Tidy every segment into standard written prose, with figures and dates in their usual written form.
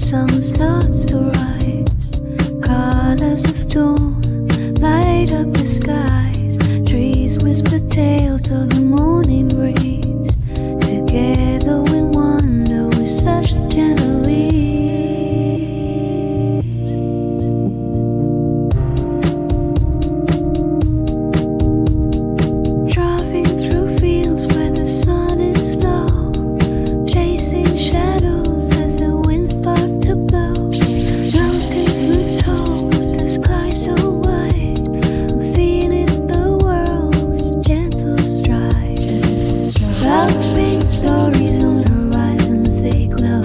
sun starts to rise. Colors of dawn light up the skies. Trees whisper tales of the morning breeze. Together we wander with such gentle ease. Driving through fields where the sun is low, chasing shadows as the winds start to blow. Mountains look tall with the sky so wide, feeling the world's gentle stride. Clouds paint stories on horizons, they glow.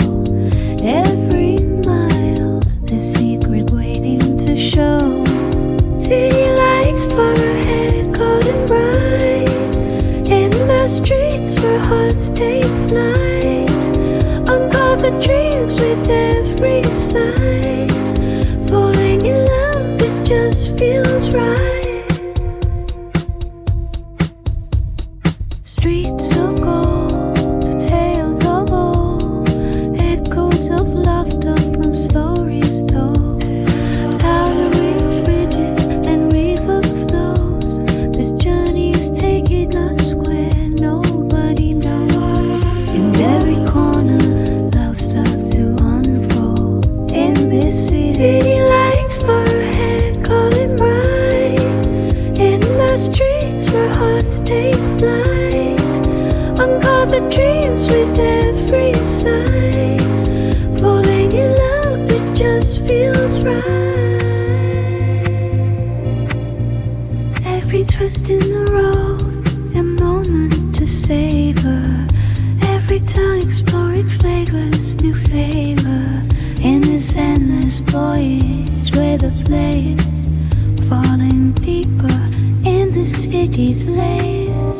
Every mile, the secret waiting to show. City lights far ahead, calling bright. In the streets where hearts take flight, uncover dreams with every sign. Falling in love, it just feels right. Streets of gold, tales of old, echoes of laughter from stories told. Towering bridges and river flows, this journey is taking us where nobody knows. In every corner, love starts to unfold. In this city lights far ahead, calling bright. In the streets where hearts take flight, uncover dreams with every sign. Falling in love, it just feels right. Every twist in the road, a moment to savor. Every tongue exploring flavors, new favor. In this endless voyage where the players falling deeper in the city's layers.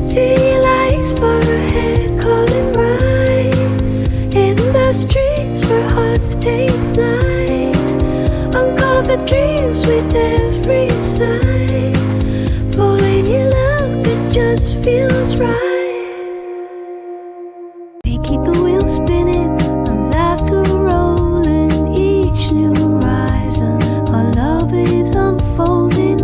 City lights far ahead, calling bright. In the streets where hearts take flight, uncover dreams with every sign. Falling in love, it just feels right. We keep the wheels spinning and laughter rolling. Each new horizon, our love is unfolding.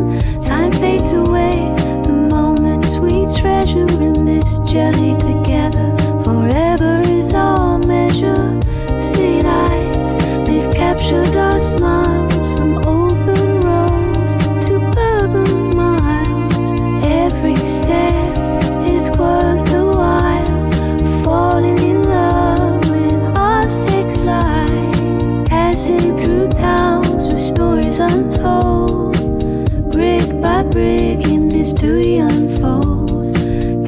Time fades away, the moments we treasure in this journey together. Forever is our measure. City lights, they've captured our smiles. From open roads to urban miles, every step is worth the while. Falling in love when hearts take flight. Passing through towns with stories untold. Brick by brick, in history unfolds.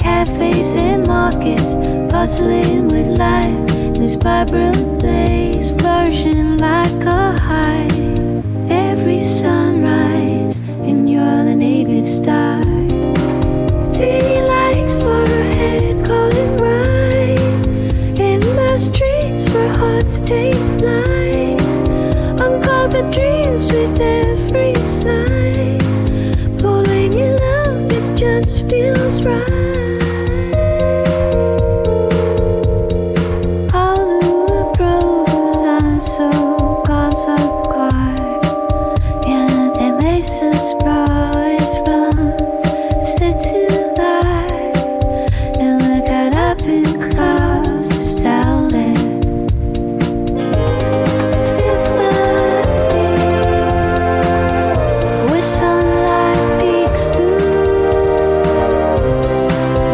Cafes and markets bustling with life. This vibrant place flourishing like a hive. Every sunrise, and you're the naked star. City lights far ahead, calling bright. In the streets where hearts take flight, uncover dreams with every sign. Falling in love, it just feels right. All the pros and so gods of quiet, and they make us bright from city light. And we got up in clouds to style it. Fifth night with sunlight peeks through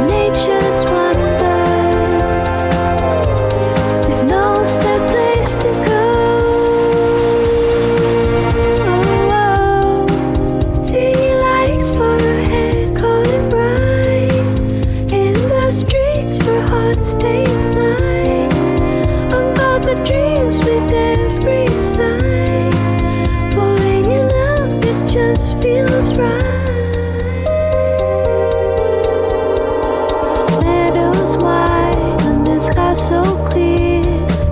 nature's wonders, with no set place to go. City lights far ahead, calling bright. In the streets where hearts take flight, uncover dreams with every sign. Falling in love, it just feels right. Meadows wide and the sky so clear.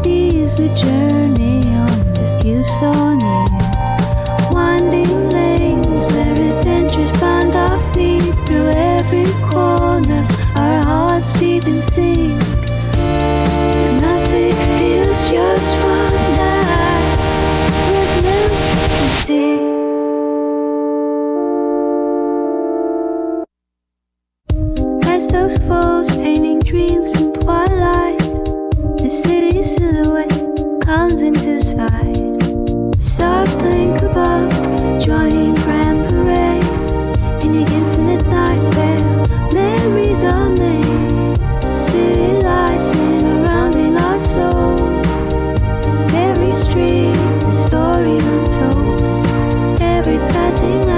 These we journey on with you so near. Winding lanes where adventures find our feet. Through every corner, our hearts beat in sync. waterfalls, painting dreams in twilight. The city silhouette comes into sight. Stars blink above, joining grand parade. In the infinite night where memories are made. City lights in surrounding our souls. Every street, a story untold. Every passing